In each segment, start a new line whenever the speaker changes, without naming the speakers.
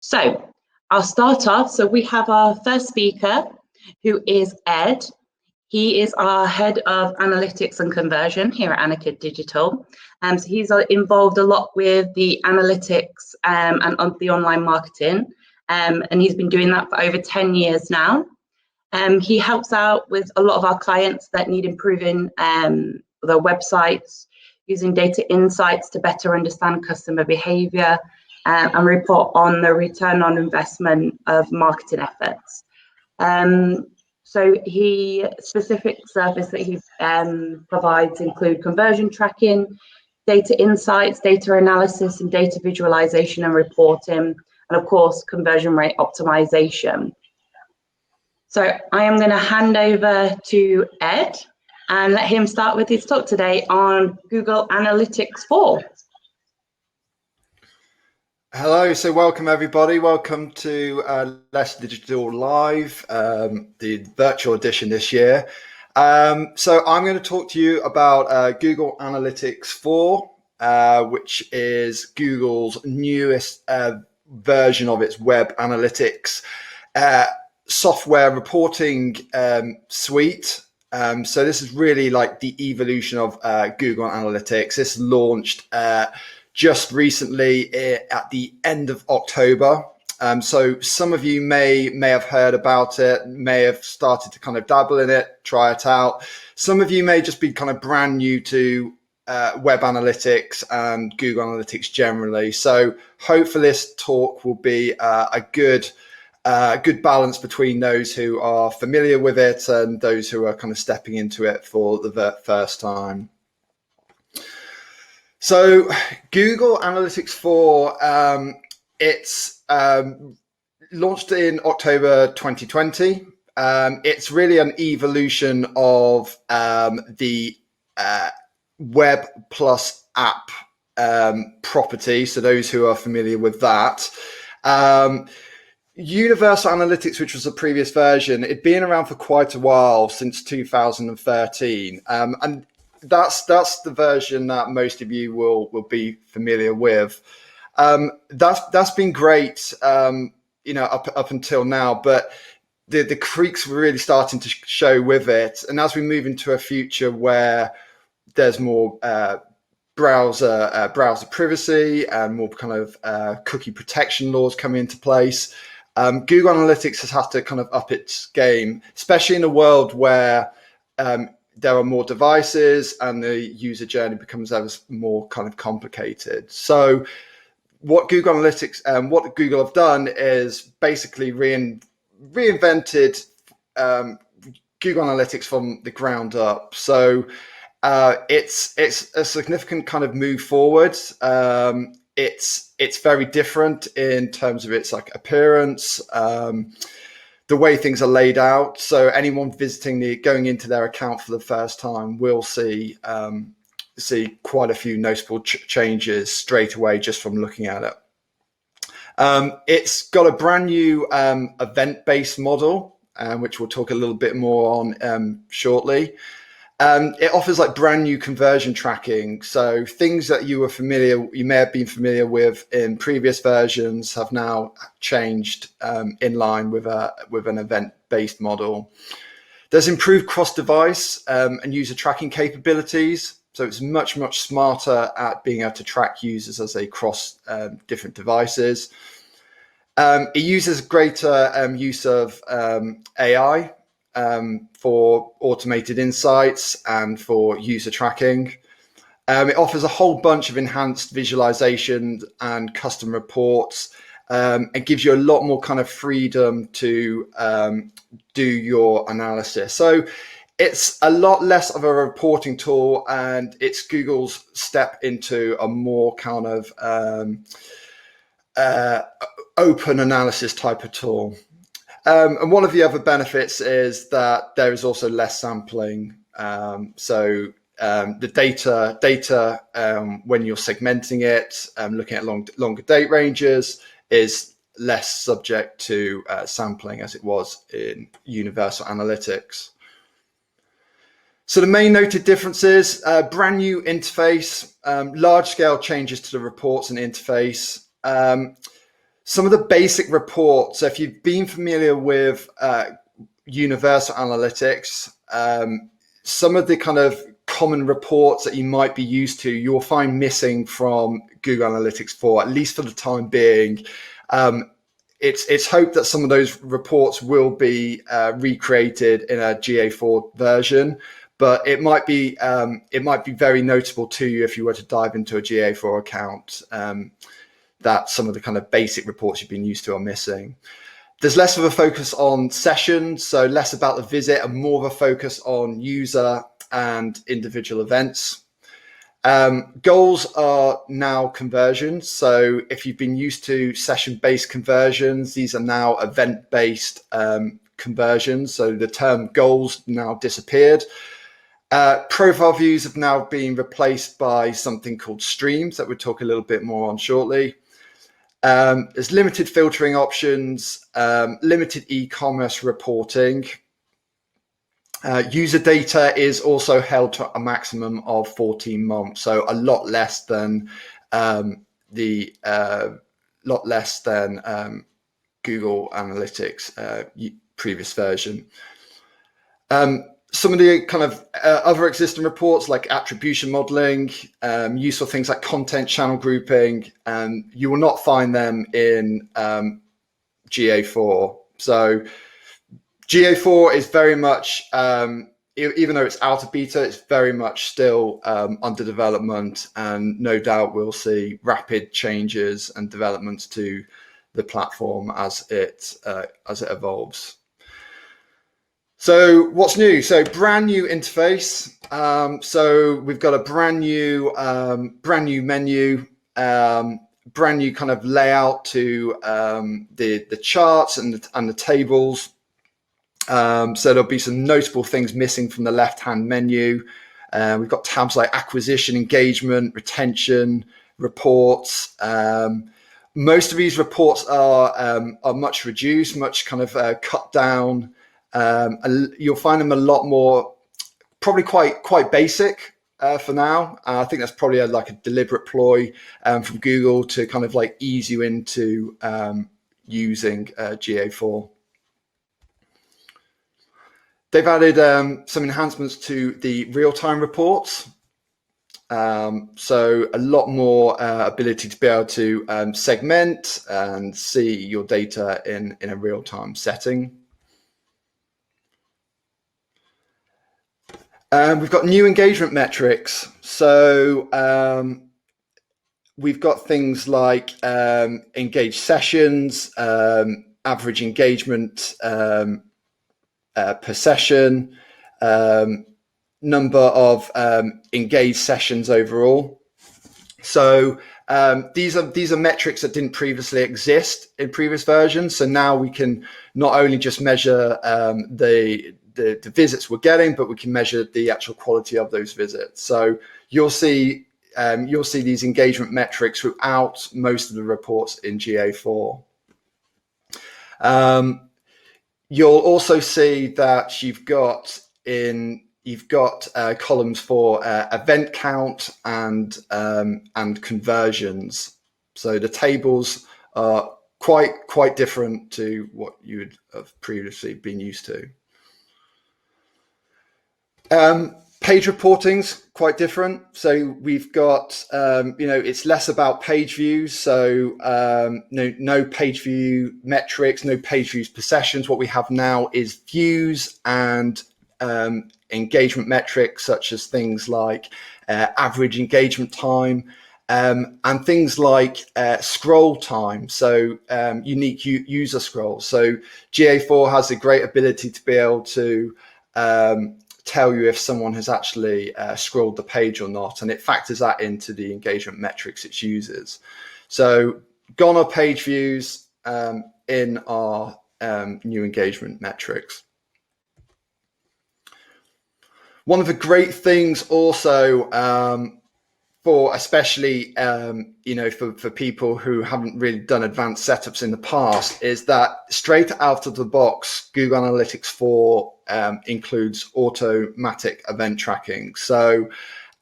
So I'll start off. So we have our first speaker, who is Ed. He is our head of analytics and conversion here at Anicca Digital. So he's involved a lot with the analytics and on the online marketing. And he's been doing that for over 10 years now. He helps out with a lot of our clients that need improving their websites, using data insights to better understand customer behavior and report on the return on investment of marketing efforts. So specific service that he provides include conversion tracking, data insights, data analysis, and data visualization and reporting, and of course, conversion rate optimization. So I am going to hand over to Ed and let him start with his talk today on Google Analytics 4.
Hello, so welcome everybody. Welcome to Digital Live, the virtual edition this year. So I'm going to talk to you about Google Analytics 4, which is Google's newest version of its web analytics software reporting suite. So this is really like the evolution of Google Analytics. This launched just recently at the end of October. So some of you may have heard about it, may have started to kind of dabble in it, try it out. Some of you may just be kind of brand new to web analytics and Google Analytics generally. So hopefully this talk will be a good balance between those who are familiar with it and those who are kind of stepping into it for the first time. So Google Analytics 4, it's launched in October 2020. It's really an evolution of the web plus app property. So those who are familiar with that. Universal Analytics, which was the previous version, it'd been around for quite a while, since 2013. And that's the version that most of you will be familiar with. That's been great, up until now, but the creaks were really starting to show with it. And as we move into a future where there's more browser privacy and more kind of cookie protection laws coming into place, Google Analytics has had to kind of up its game, especially in a world where there are more devices and the user journey becomes ever more kind of complicated. So what Google Analytics and what Google have done is basically reinvented Google Analytics from the ground up. So it's a significant kind of move forward. It's very different in terms of its like appearance, the way things are laid out. So anyone going into their account for the first time will see quite a few noticeable changes straight away just from looking at it. It's got a brand new event-based model, which we'll talk a little bit more on shortly. It offers like brand new conversion tracking. So things that you may have been familiar with in previous versions have now changed in line with an event-based model. There's improved cross-device and user tracking capabilities. So it's much smarter at being able to track users as they cross different devices. It uses greater use of AI for automated insights and for user tracking. It offers a whole bunch of enhanced visualization and custom reports. It gives you a lot more kind of freedom to do your analysis. So it's a lot less of a reporting tool, and it's Google's step into a more kind of open analysis type of tool. And one of the other benefits is that there is also less sampling. So the data when you're segmenting it, looking at longer date ranges, is less subject to sampling as it was in Universal Analytics. So the main noted differences: brand new interface, large scale changes to the reports and interface. Some of the basic reports, so if you've been familiar with universal analytics, some of the kind of common reports that you might be used to, you'll find missing from Google Analytics 4, at least for the time being. It's hoped that some of those reports will be recreated in a GA4 version, but it might be very notable to you if you were to dive into a GA4 account, that some of the kind of basic reports you've been used to are missing. There's less of a focus on sessions, so less about the visit and more of a focus on user and individual events. Goals are now conversions. So if you've been used to session-based conversions, these are now event-based conversions. So the term goals now disappeared. Profile views have now been replaced by something called streams that we'll talk a little bit more on shortly. There's limited filtering options, limited e-commerce reporting. User data is also held to a maximum of 14 months, so a lot less than Google Analytics previous version. Some of the kind of other existing reports like attribution modeling, useful things like content channel grouping, you will not find them in GA4. So GA4 is very much, even though it's out of beta, it's very much still under development, and no doubt we'll see rapid changes and developments to the platform as it evolves. So what's new? So brand new interface. So we've got a brand new menu, brand new kind of layout to the charts and the tables. So there'll be some notable things missing from the left-hand menu. We've got tabs like acquisition, engagement, retention, reports. Most of these reports are much reduced, much kind of cut down. You'll find them a lot more, probably quite basic for now. I think that's probably like a deliberate ploy from Google to kind of like ease you into using GA4. They've added some enhancements to the real-time reports. So a lot more ability to be able to segment and see your data in a real-time setting. We've got new engagement metrics. So we've got things like engaged sessions, average engagement per session, number of engaged sessions overall. So these are metrics that didn't previously exist in previous versions. So now we can not only just measure the visits we're getting, but we can measure the actual quality of those visits. So you'll see these engagement metrics throughout most of the reports in GA4. You'll also see that you've got columns for event count and conversions. So the tables are quite different to what you would have previously been used to. Page reporting's quite different. So we've got, it's less about page views. So no page view metrics, no page views per sessions. What we have now is views and engagement metrics, such as things like average engagement time and things like scroll time. So unique user scrolls. So GA4 has a great ability to be able to tell you if someone has actually scrolled the page or not, and it factors that into the engagement metrics it uses. So gone are page views in our new engagement metrics. One of the great things also for especially for people who haven't really done advanced setups in the past is that straight out of the box, Google Analytics 4 includes automatic event tracking. So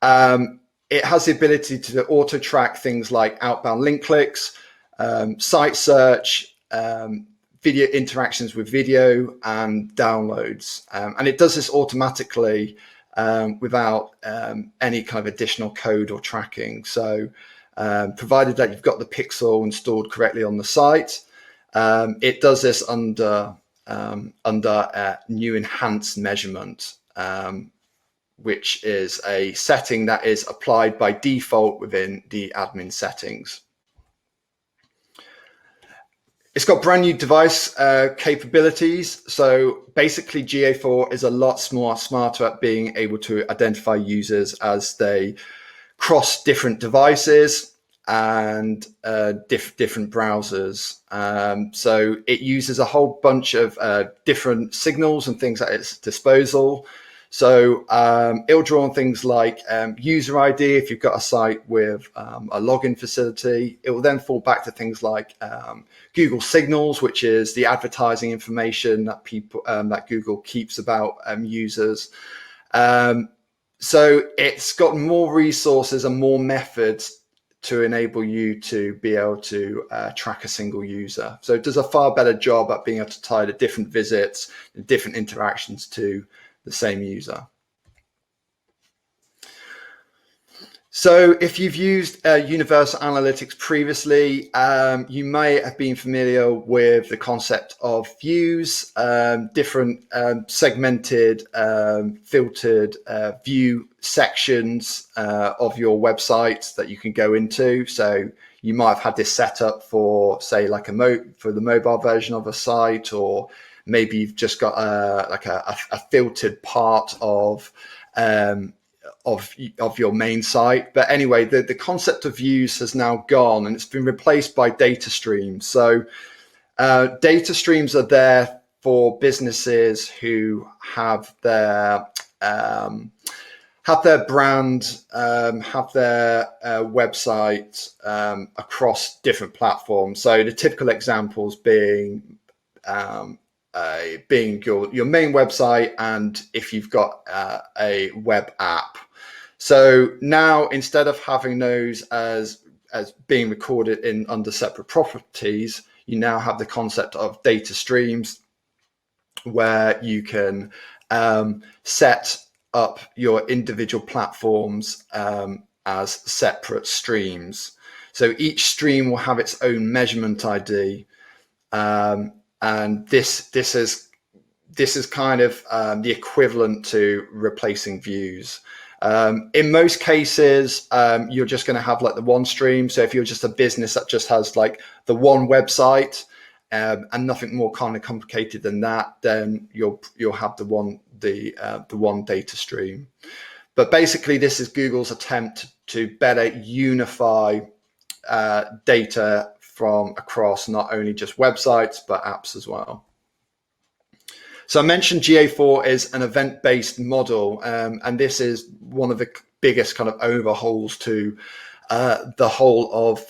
it has the ability to auto track things like outbound link clicks, site search, video interactions with video, and downloads. And it does this automatically without any kind of additional code or tracking. So provided that you've got the pixel installed correctly on the site, it does this under new enhanced measurement, which is a setting that is applied by default within the admin settings. It's got brand new device capabilities. So basically GA4 is a lot smarter at being able to identify users as they cross different devices and different browsers. So it uses a whole bunch of different signals and things at its disposal. So it'll draw on things like user ID if you've got a site with a login facility. It will then fall back to things like Google Signals, which is the advertising information that people that Google keeps about users. So it's got more resources and more methods to enable you to be able to track a single user. So it does a far better job at being able to tie the different visits, the different interactions to the same user. So if you've used Universal Analytics previously, you may have been familiar with the concept of views, different segmented, filtered view sections of your website that you can go into. So you might have had this set up for, say, like for the mobile version of a site, or maybe you've just got a filtered part of your main site. But anyway, the concept of views has now gone and it's been replaced by data streams. So data streams are there for businesses who have their brand, have their website across different platforms. So the typical examples being your main website, and if you've got a web app. So now, instead of having those as being recorded under separate properties, you now have the concept of data streams, where you can set up your individual platforms as separate streams. So each stream will have its own measurement ID, and this is kind of the equivalent to replacing views. In most cases, you're just going to have like the one stream. So if you're just a business that just has like the one website and nothing more kind of complicated than that, then you'll have the one data stream. But basically, this is Google's attempt to better unify data from across not only just websites but apps as well. So I mentioned GA4 is an event-based model, and this is one of the biggest kind of overhauls to the whole of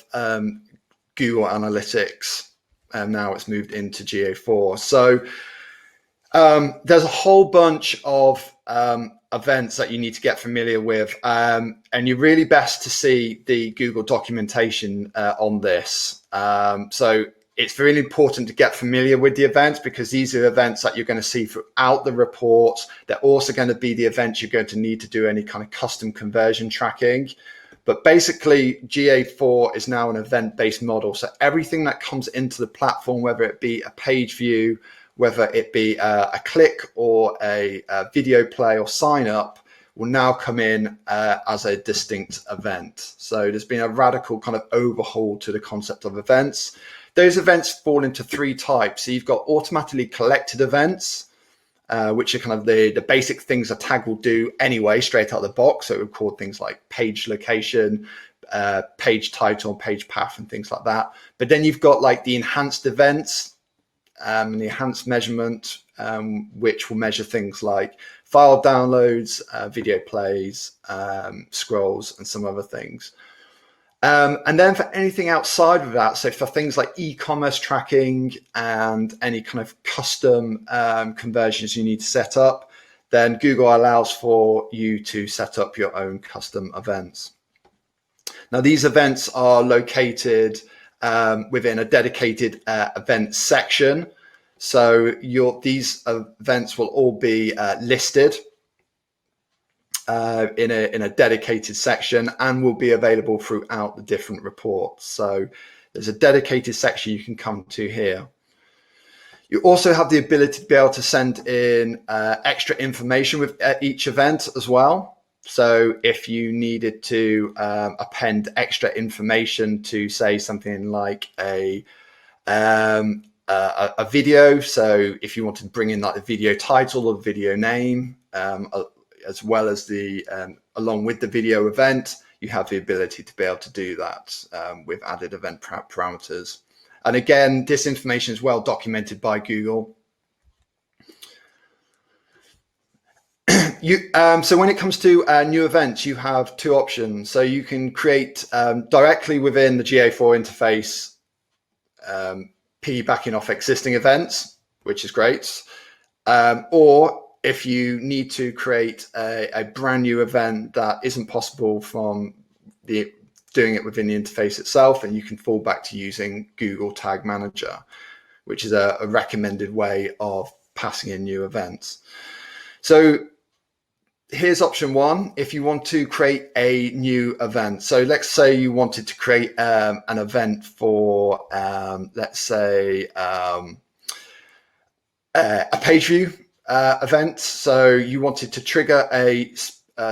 Google Analytics, and now it's moved into GA4. So there's a whole bunch of events that you need to get familiar with, and you're really best to see the Google documentation on this. So it's really important to get familiar with the events, because these are events that you're going to see throughout the report. They're also going to be the events you're going to need to do any kind of custom conversion tracking. But basically, GA4 is now an event-based model. So everything that comes into the platform, whether it be a page view, whether it be a click or a video play or sign up, will now come in as a distinct event. So there's been a radical kind of overhaul to the concept of events. Those events fall into three types. So you've got automatically collected events, which are kind of the basic things a tag will do anyway, straight out of the box. So it would record things like page location, page title, page path, and things like that. But then you've got like the enhanced events, and the enhanced measurement, which will measure things like file downloads, video plays, scrolls, and some other things. And then for anything outside of that, so for things like e-commerce tracking and any kind of custom conversions you need to set up, then Google allows for you to set up your own custom events. Now, these events are located within a dedicated event section. So these events will all be listed in a dedicated section and will be available throughout the different reports. So there's a dedicated section you can come to here. You also have the ability to be able to send in extra information with each event as well. So if you needed to append extra information to, say, something like a video, so if you want to bring in like the video title or video name, as well as along with the video event, you have the ability to be able to do that with added event parameters. And again, this information is well documented by Google. So when it comes to new events, you have two options. So you can create directly within the GA4 interface, piggybacking off existing events, which is great. Or if you need to create a brand new event that isn't possible from doing it within the interface itself, and you can fall back to using Google Tag Manager, which is a recommended way of passing in new events. So here's option one. If you want to create a new event, so let's say you wanted to create an event for, let's say, a page view event. So you wanted to trigger a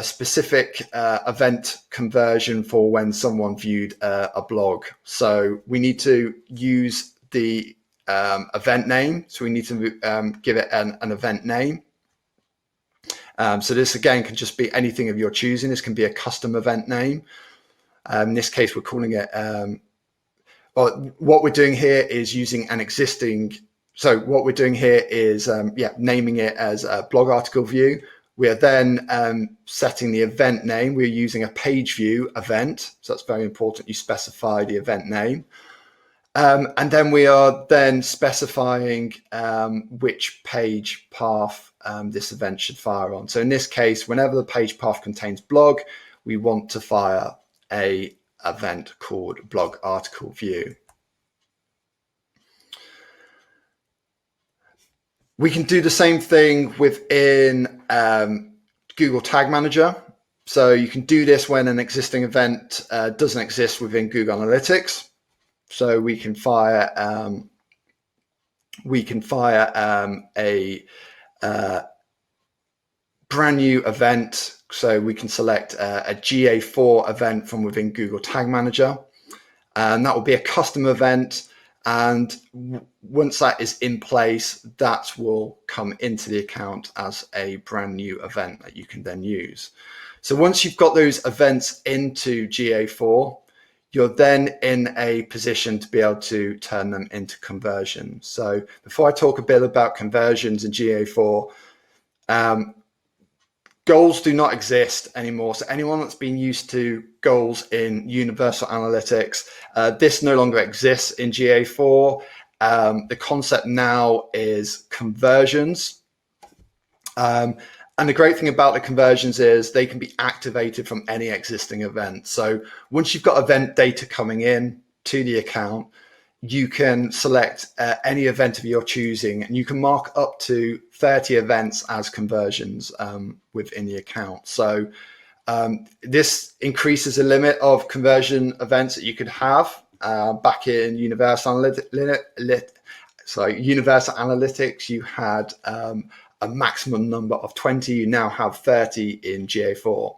specific event conversion for when someone viewed a blog. So we need to use the event name. So we need to give it an event name. So this again can just be anything of your choosing. This can be a custom event name. In this case, we're calling it, well, what we're doing here is using an existing, so what we're doing here is, naming it as a blog article view. We are then setting the event name. We're using a page view event. So that's very important. You specify the event name. And then we are then specifying which page path this event should fire on. So in this case, whenever the page path contains blog, we want to fire a event called blog article view. We can do the same thing within Google Tag Manager. So you can do this when an existing event doesn't exist within Google Analytics. So we can fire a brand new event. So we can select a GA4 event from within Google Tag Manager, and that will be a custom event. And once that is in place, that will come into the account as a brand new event that you can then use. So once you've got those events into GA4, you're then in a position to be able to turn them into conversions. So before I talk a bit about conversions in GA4, goals do not exist anymore. So anyone that's been used to goals in Universal Analytics, this no longer exists in GA4. The concept now is conversions. And the great thing about the conversions is they can be activated from any existing event. So once you've got event data coming in to the account, you can select any event of your choosing, and you can mark up to 30 events as conversions within the account. So this increases the limit of conversion events that you could have. Back in Universal Analytics, you had a maximum number of 20. You now have 30 in GA4.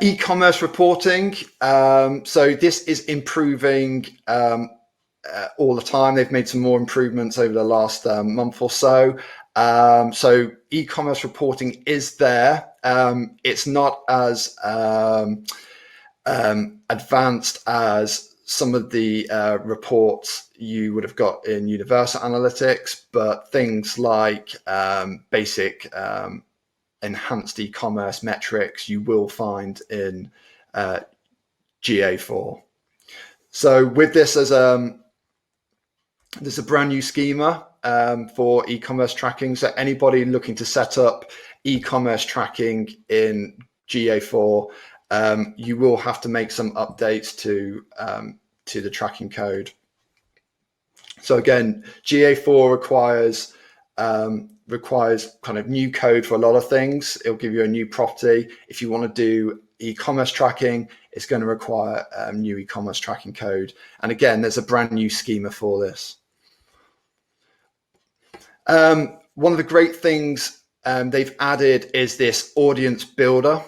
E-commerce reporting. So this is improving all the time. They've made some more improvements over the last month or so. So e-commerce reporting is there. It's not as advanced as some of the reports you would have got in Universal Analytics, but things like basic enhanced e-commerce metrics you will find in GA4. So with this as there's a brand new schema for e-commerce tracking. So anybody looking to set up e-commerce tracking in GA4, you will have to make some updates to the tracking code. So again, GA4 requires kind of new code for a lot of things. It'll give you a new property. If you want to do e-commerce tracking, it's going to require new e-commerce tracking code. And again, there's a brand new schema for this. One of the great things they've added is this audience builder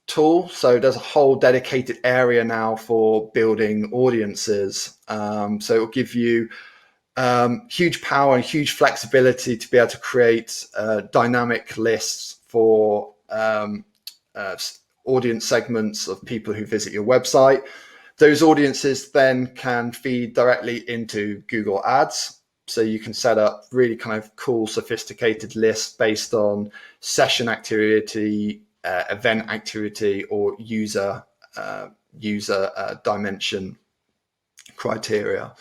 tool. So there's a whole dedicated area now for building audiences. So it'll give you huge power and huge flexibility to be able to create dynamic lists for audience segments of people who visit your website. Those audiences then can feed directly into Google Ads. So you can set up really kind of cool, sophisticated lists based on session activity, event activity, or user dimension criteria.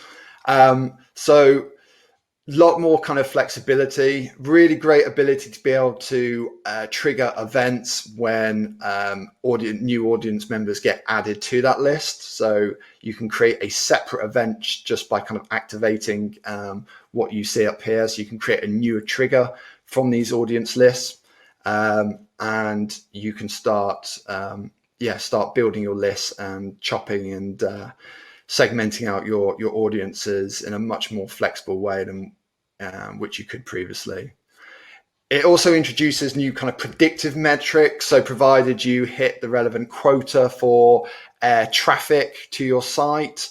So a lot more kind of flexibility, really great ability to be able to trigger events when new audience members get added to that list. So you can create a separate event just by kind of activating what you see up here. So you can create a newer trigger from these audience lists, and you can start building your lists and chopping and segmenting out your audiences in a much more flexible way than which you could previously. It also introduces new kind of predictive metrics. So provided you hit the relevant quota for traffic to your site,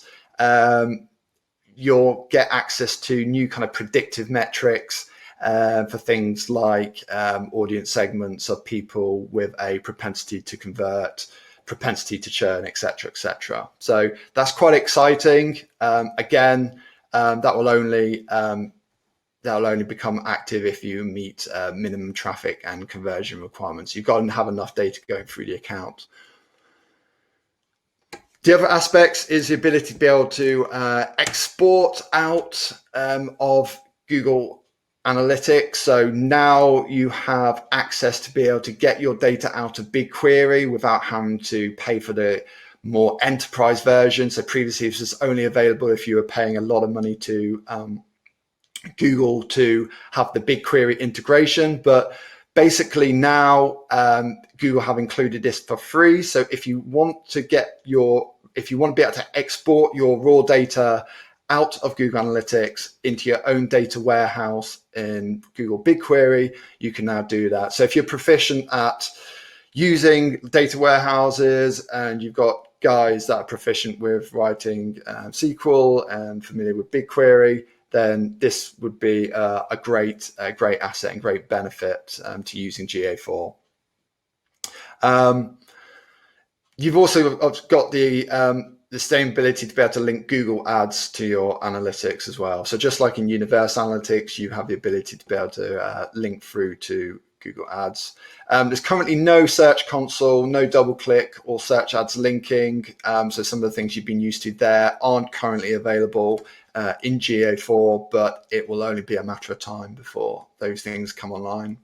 you'll get access to new kind of predictive metrics for things like audience segments of people with a propensity to convert, propensity to churn, etc., etc. So that's quite exciting. Again, that will only become active if you meet minimum traffic and conversion requirements. You've got to have enough data going through the account. The other aspects is the ability to be able to export out of Google Analytics. So now you have access to be able to get your data out of BigQuery without having to pay for the more enterprise version. So previously this was only available if you were paying a lot of money to Google to have the BigQuery integration. But basically now Google have included this for free. So if you want to be able to export your raw data out of Google Analytics into your own data warehouse in Google BigQuery, you can now do that. So if you're proficient at using data warehouses and you've got guys that are proficient with writing SQL and familiar with BigQuery, then this would be a great asset and great benefit to using GA4. You've also got the same ability to be able to link Google Ads to your analytics as well. So just like in Universe Analytics, you have the ability to be able to link through to Google Ads. There's currently no Search Console, no double click or search ads linking. So some of the things you've been used to there aren't currently available in GA4, but it will only be a matter of time before those things come online.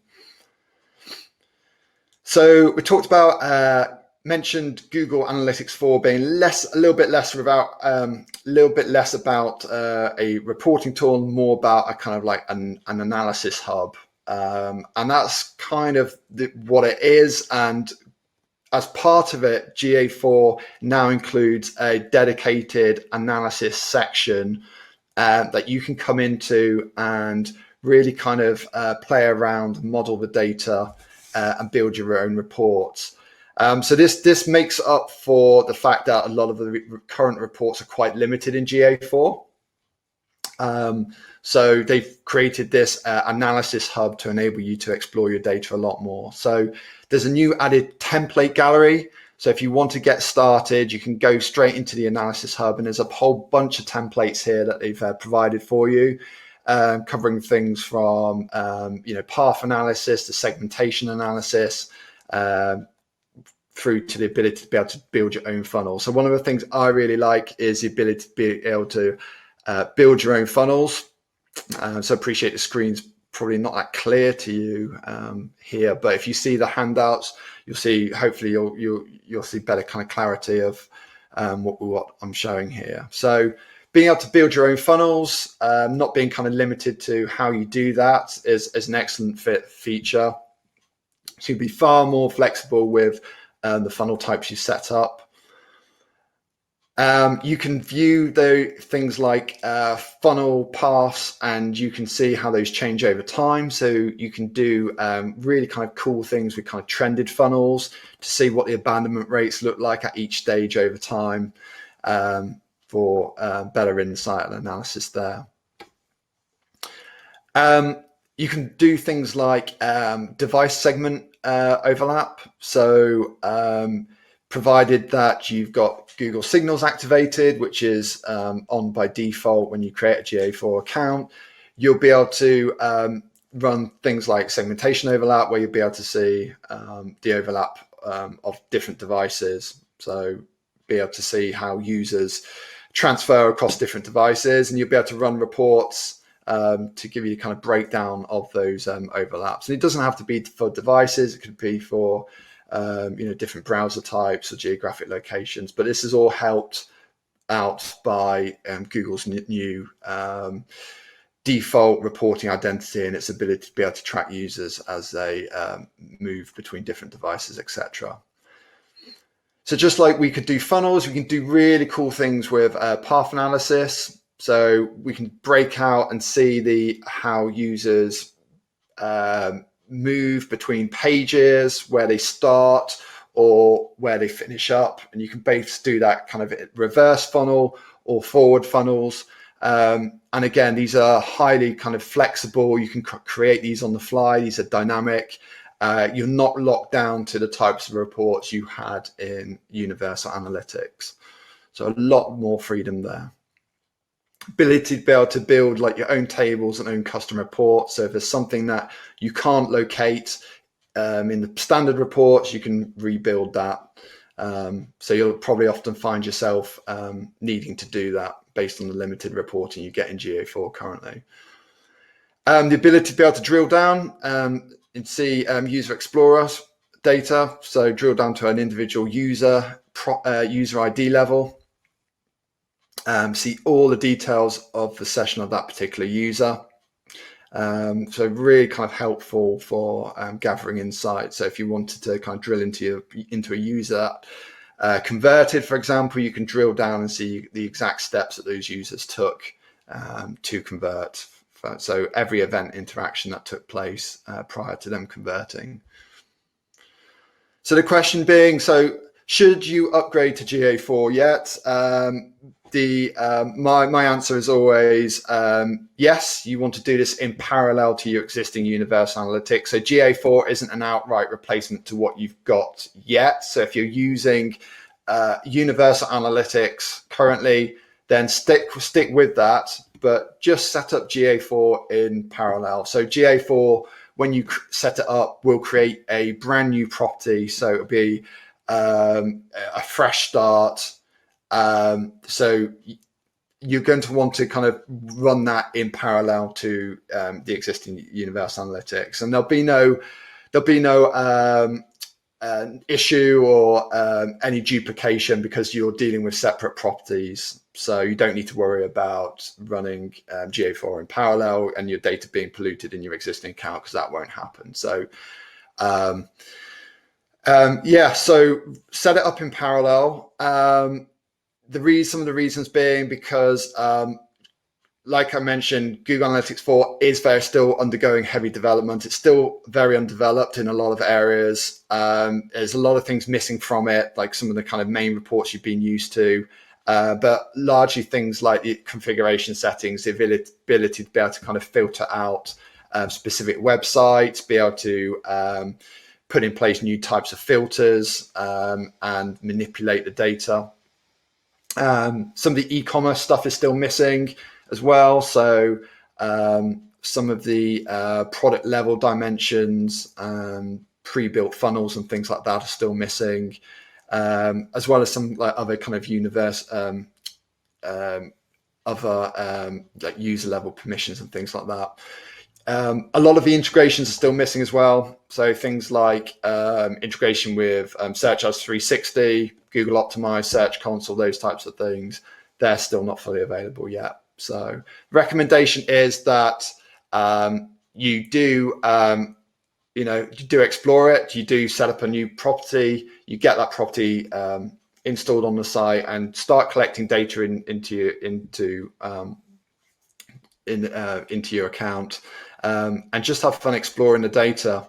So we talked about mentioned Google Analytics 4 being a little bit less about a reporting tool, more about a kind of like an analysis hub, and that's kind of what it is. And as part of it, GA4 now includes a dedicated analysis section that you can come into and really kind of play around, model the data, and build your own reports. So this makes up for the fact that a lot of the current reports are quite limited in GA4. So they've created this analysis hub to enable you to explore your data a lot more. So there's a new added template gallery. So if you want to get started, you can go straight into the analysis hub, and there's a whole bunch of templates here that they've provided for you, covering things from path analysis to segmentation analysis, through to the ability to be able to build your own funnel. So one of the things I really like is the ability to be able to build your own funnels. So appreciate the screen's probably not that clear to you here, but if you see the handouts, you'll see, hopefully you'll see better kind of clarity of what I'm showing here. So being able to build your own funnels, not being kind of limited to how you do that is an excellent feature. So you'll be far more flexible with the funnel types you set up. You can view things like funnel paths, and you can see how those change over time. So you can do really kind of cool things with kind of trended funnels to see what the abandonment rates look like at each stage over time, for better insight and analysis there. You can do things like device segment overlap. So provided that you've got Google Signals activated, which is on by default when you create a GA4 account, you'll be able to run things like segmentation overlap, where you'll be able to see the overlap of different devices. So be able to see how users transfer across different devices, and you'll be able to run reports to give you a kind of breakdown of those overlaps. And it doesn't have to be for devices; it could be for different browser types or geographic locations. But this is all helped out by Google's new default reporting identity and its ability to be able to track users as they move between different devices, etc. So just like we could do funnels, we can do really cool things with path analysis. So we can break out and see how users move between pages, where they start or where they finish up. And you can both do that kind of reverse funnel or forward funnels. And again, these are highly kind of flexible. You can create these on the fly. These are dynamic. You're not locked down to the types of reports you had in Universal Analytics. So a lot more freedom there. Ability to be able to build like your own tables and own custom reports. So if there's something that you can't locate in the standard reports, you can rebuild that. So you'll probably often find yourself needing to do that based on the limited reporting you get in GA4 currently. The ability to be able to drill down and see user explorer data. So drill down to an individual user ID level. See all the details of the session of that particular user. So really kind of helpful for gathering insight. So if you wanted to kind of drill into a user converted, for example, you can drill down and see the exact steps that those users took to convert. So every event interaction that took place prior to them converting. So the question being, so should you upgrade to GA4 yet? My answer is always yes. You want to do this in parallel to your existing Universal Analytics. So GA4 isn't an outright replacement to what you've got yet. So if you're using Universal Analytics currently, then stick with that, but just set up GA4 in parallel. So GA4, when you set it up, will create a brand new property. So it'll be a fresh start. So you're going to want to kind of run that in parallel to the existing Universal Analytics, and there'll be no issue or any duplication because you're dealing with separate properties. So you don't need to worry about running GA4 in parallel and your data being polluted in your existing account, because that won't happen. So so set it up in parallel. Some of the reasons being because, like I mentioned, Google Analytics 4 is still undergoing heavy development. It's still very undeveloped in a lot of areas. There's a lot of things missing from it, like some of the kind of main reports you've been used to, but largely things like the configuration settings, the ability to be able to kind of filter out specific websites, be able to put in place new types of filters and manipulate the data. Some of the e-commerce stuff is still missing as well. So some of the product level dimensions, pre-built funnels and things like that are still missing, as well as some like other kind of other like user level permissions and things like that. A lot of the integrations are still missing as well. So things like integration with Search Ads 360, Google Optimize, Search Console, those types of things, they're still not fully available yet. So recommendation is that you do you do explore it, you do set up a new property, you get that property installed on the site and start collecting data into your account, and just have fun exploring the data.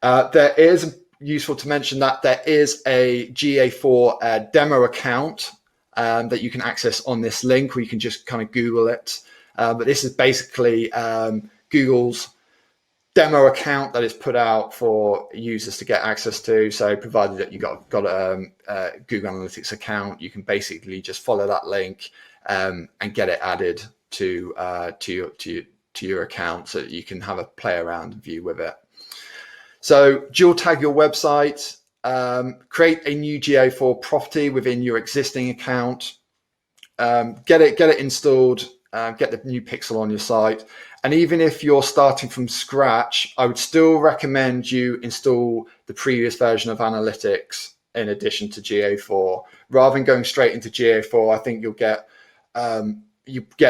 There is useful to mention that there is a GA4 demo account that you can access on this link, or you can just kind of Google it. But this is basically Google's demo account that is put out for users to get access to. So provided that you got a Google Analytics account, you can basically just follow that link and get it added to your account so that you can have a play around and view with it. So dual tag your website, create a new GA4 property within your existing account, get it installed, get the new pixel on your site. And even if you're starting from scratch, I would still recommend you install the previous version of Analytics in addition to GA4. Rather than going straight into GA4, I think you'll get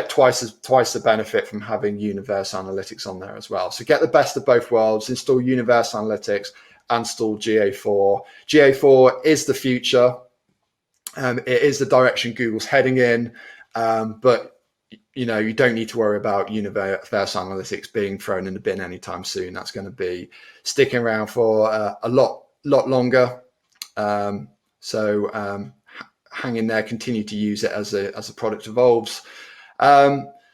twice the benefit from having Universe Analytics on there as well. So get the best of both worlds, install Universe Analytics, and install GA4. GA4 is the future. It is the direction Google's heading in, but you don't need to worry about Universe Analytics being thrown in the bin anytime soon. That's going to be sticking around for a lot longer. So hang in there, continue to use it as a product evolves.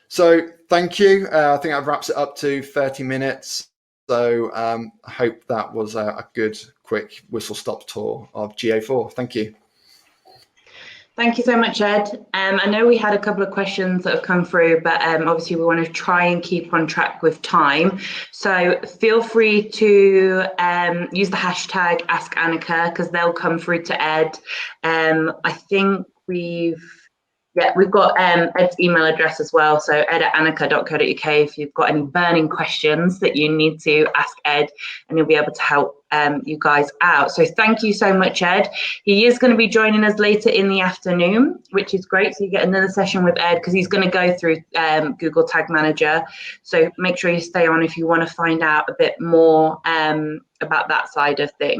So thank you. I think that wraps it up to 30 minutes. So I hope that was a good, quick whistle-stop tour of GA4. Thank you.
Thank you so much, Ed. I know we had a couple of questions that have come through, but obviously we want to try and keep on track with time. So feel free to use the hashtag #AskAnicca because they'll come through to Ed. I think we've got Ed's email address as well. So ed@anicca.co.uk if you've got any burning questions that you need to ask Ed, and he'll be able to help you guys out. So thank you so much, Ed. He is going to be joining us later in the afternoon, which is great. So you get another session with Ed because he's going to go through Google Tag Manager. So make sure you stay on if you want to find out a bit more about that side of things.